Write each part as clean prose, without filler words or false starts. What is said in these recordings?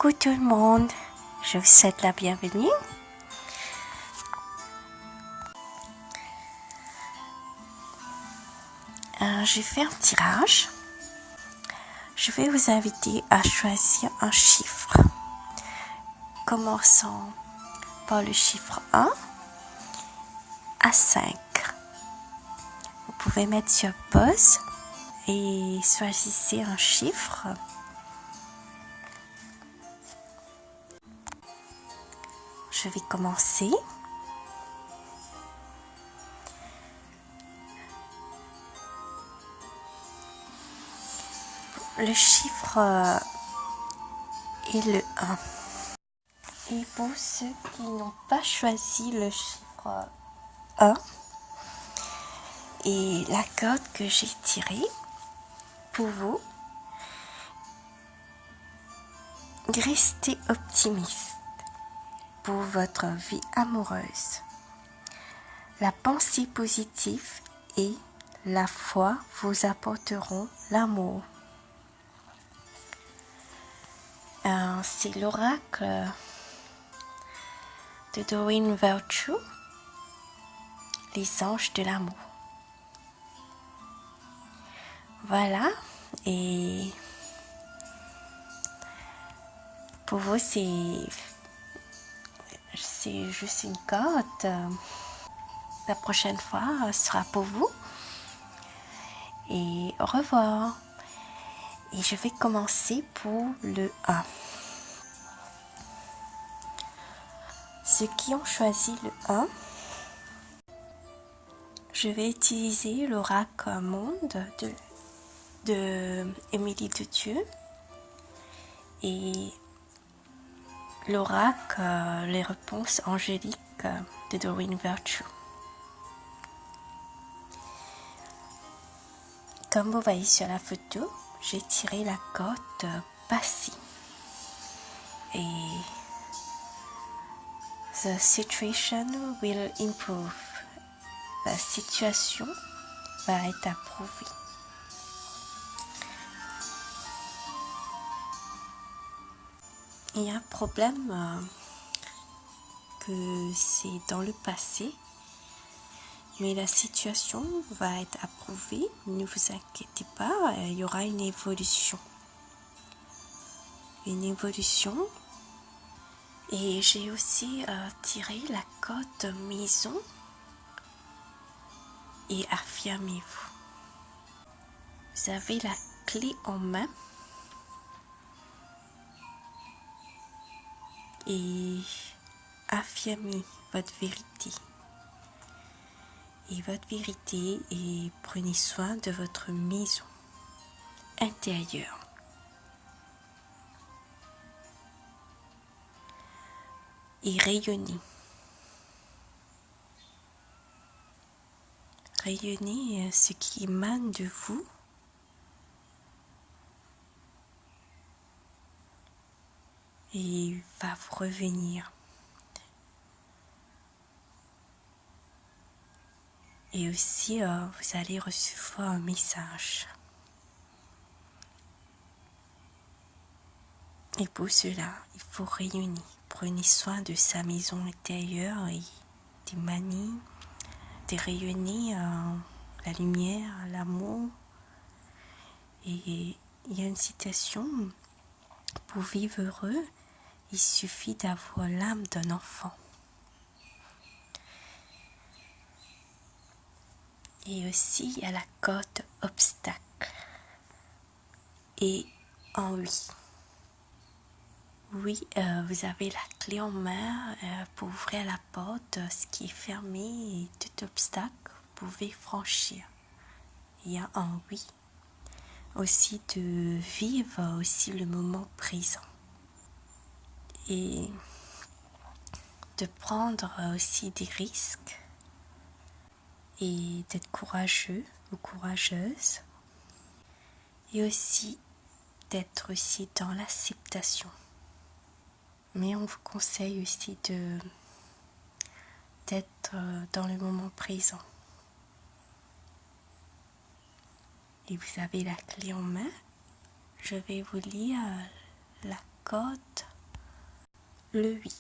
Coucou tout le monde, je vous souhaite la bienvenue. Je fais un tirage. Je vais vous inviter à choisir un chiffre. Commençons par le chiffre 1 à 5. Vous pouvez mettre sur pause et choisissez un chiffre. Je vais commencer. Le chiffre est le 1. Et pour ceux qui n'ont pas choisi le chiffre 1 et la carte que j'ai tirée pour vous, restez optimiste pour votre vie amoureuse. La pensée positive et la foi vous apporteront l'amour. C'est l'oracle de Doreen Virtue, les anges de l'amour. Voilà, et pour vous c'est juste une carte. La prochaine fois sera pour vous. Et au revoir. Et je vais commencer pour le 1. Ceux qui ont choisi le 1, je vais utiliser l'oracle monde de Émilie de Dieu et l'oracle les réponses angéliques de Doreen Virtue. Comme vous voyez sur la photo, j'ai tiré la carte passée. Et the situation will improve. La situation va être approuvée. Il y a un problème que c'est dans le passé, mais la situation va être approuvée. Ne vous inquiétez pas, il y aura une évolution. Une évolution. Et j'ai aussi tiré la carte maison et affirmez-vous. Vous avez la clé en main et affirmez votre vérité. Et votre vérité, et prenez soin de votre maison intérieure. Et rayonnez. Rayonnez ce qui émane de vous. Et va vous revenir. Et aussi, vous allez recevoir un message. Et pour cela, il faut rayonner. Prenez soin de sa maison intérieure et d'émaner, de rayonner la lumière, l'amour. Et il y a une citation, pour vivre heureux, il suffit d'avoir l'âme d'un enfant. Et aussi, il y a la carte obstacle. Et en oui. Oui, vous avez la clé en main pour ouvrir la porte. Ce qui est fermé et tout obstacle, vous pouvez franchir. Il y a un oui. Aussi de vivre aussi le moment présent. Et de prendre aussi des risques. Et d'être courageux ou courageuse. Et aussi d'être aussi dans l'acceptation. Mais on vous conseille aussi d'être dans le moment présent. Et vous avez la clé en main. Je vais vous lire la carte le oui.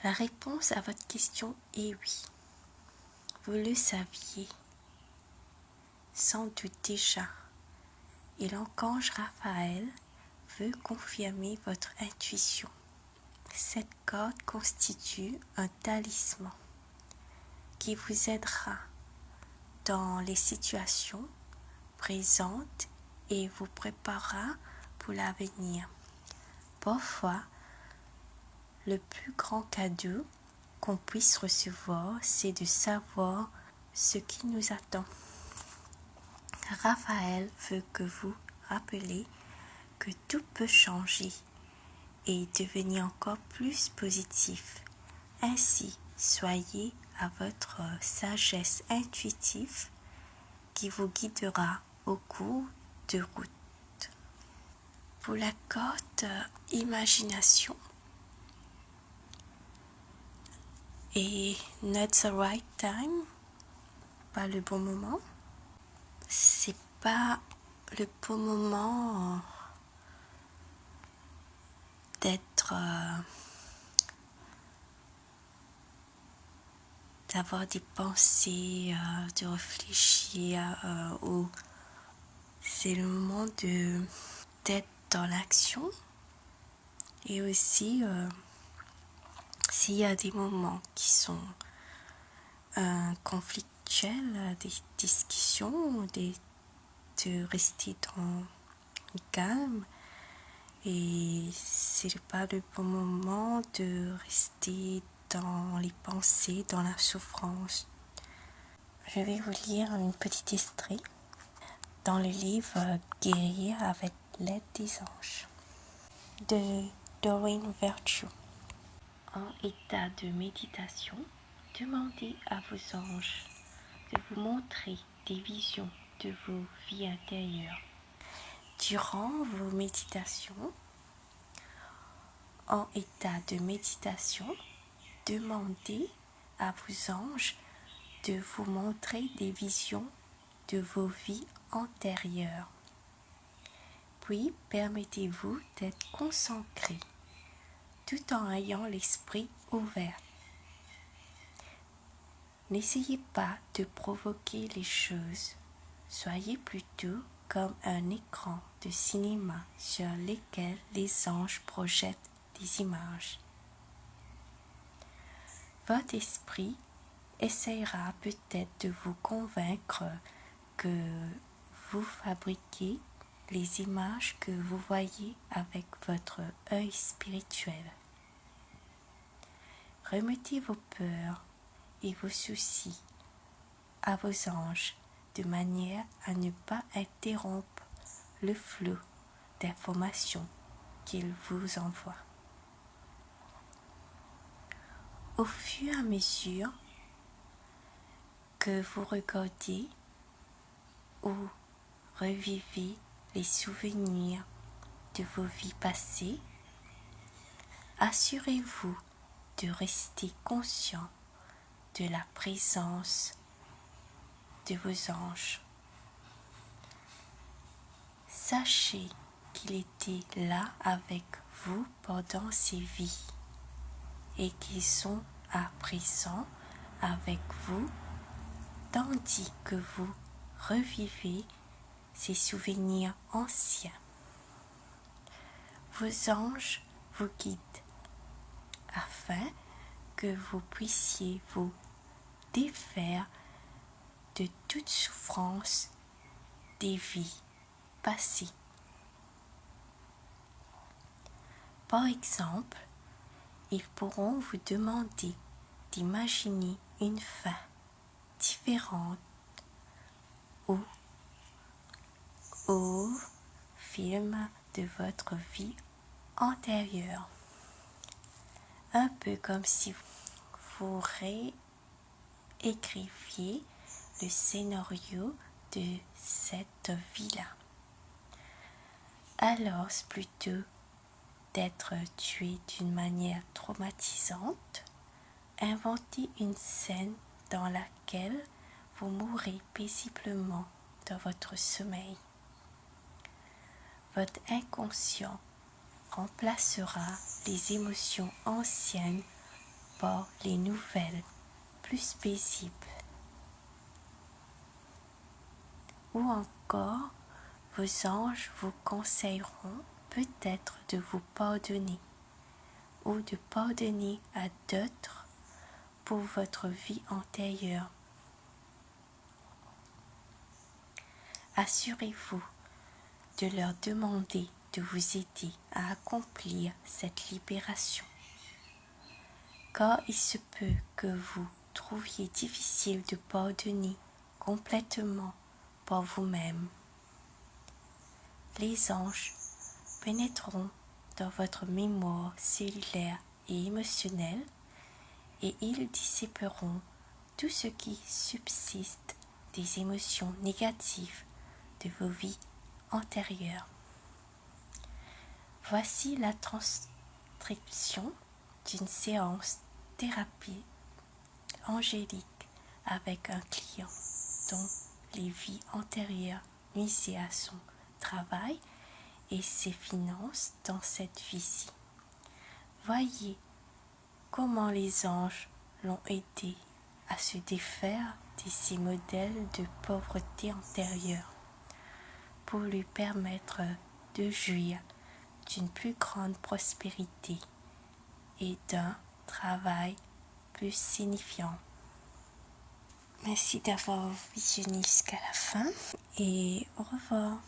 La réponse à votre question est oui. Vous le saviez sans doute déjà. Et l'archange Raphaël veut confirmer votre intuition. Cette corde constitue un talisman qui vous aidera dans les situations présentes et vous préparera pour l'avenir. Parfois, le plus grand cadeau qu'on puisse recevoir, c'est de savoir ce qui nous attend. Raphaël veut que vous rappeliez que tout peut changer et devenir encore plus positif. Ainsi, soyez à votre sagesse intuitive qui vous guidera au cours de route. Pour la corde imagination et not the right time, pas le bon moment. C'est pas le bon moment d'être d'avoir des pensées, de réfléchir ou c'est le moment d'être dans l'action et aussi s'il y a des moments qui sont conflictuels, des discussions, de rester dans le calme et c'est pas le bon moment de rester dans les pensées, dans la souffrance. Je vais vous lire une petite extrait dans le livre Guérir avec l'aide des anges de Doreen Virtue. En état de méditation, demandez à vos anges de vous montrer des visions de vos vies intérieures. Durant vos méditations, en état de méditation, demandez à vos anges de vous montrer des visions de vos vies antérieures. Puis, permettez-vous d'être concentré tout en ayant l'esprit ouvert. N'essayez pas de provoquer les choses, soyez plutôt comme un écran de cinéma sur lequel les anges projettent des images. Votre esprit essayera peut-être de vous convaincre que vous fabriquez les images que vous voyez avec votre œil spirituel. Remettez vos peurs et vos soucis à vos anges de manière à ne pas interrompre le flot d'informations qu'ils vous envoient. Au fur et à mesure que vous regardez ou revivez les souvenirs de vos vies passées, assurez-vous de rester conscient de la présence de vos anges. Sachez qu'ils étaient là avec vous pendant ces vies et qu'ils sont à présent avec vous tandis que vous revivez ces souvenirs anciens. Vos anges vous guident afin que vous puissiez vous défaire de toute souffrance des vies passées. Par exemple, ils pourront vous demander d'imaginer une fin différente ou au film de votre vie antérieure. Un peu comme si vous réécriviez le scénario de cette vie-là. Alors, plutôt d'être tué d'une manière traumatisante, inventez une scène dans laquelle vous mourrez paisiblement dans votre sommeil. Votre inconscient remplacera les émotions anciennes par les nouvelles, plus paisibles. Ou encore, vos anges vous conseilleront peut-être de vous pardonner ou de pardonner à d'autres pour votre vie antérieure. Assurez-vous de leur demander de vous aider à accomplir cette libération, car il se peut que vous trouviez difficile de pardonner complètement par vous-même. Les anges pénétreront dans votre mémoire cellulaire et émotionnelle et ils dissiperont tout ce qui subsiste des émotions négatives de vos vies antérieures. Voici la transcription d'une séance thérapie angélique avec un client dont les vies antérieures nuisaient à son travail et ses finances dans cette vie-ci. Voyez comment les anges l'ont aidé à se défaire de ces modèles de pauvreté antérieure pour lui permettre de jouir d'une plus grande prospérité et d'un travail plus signifiant. Merci d'avoir visionné jusqu'à la fin et au revoir.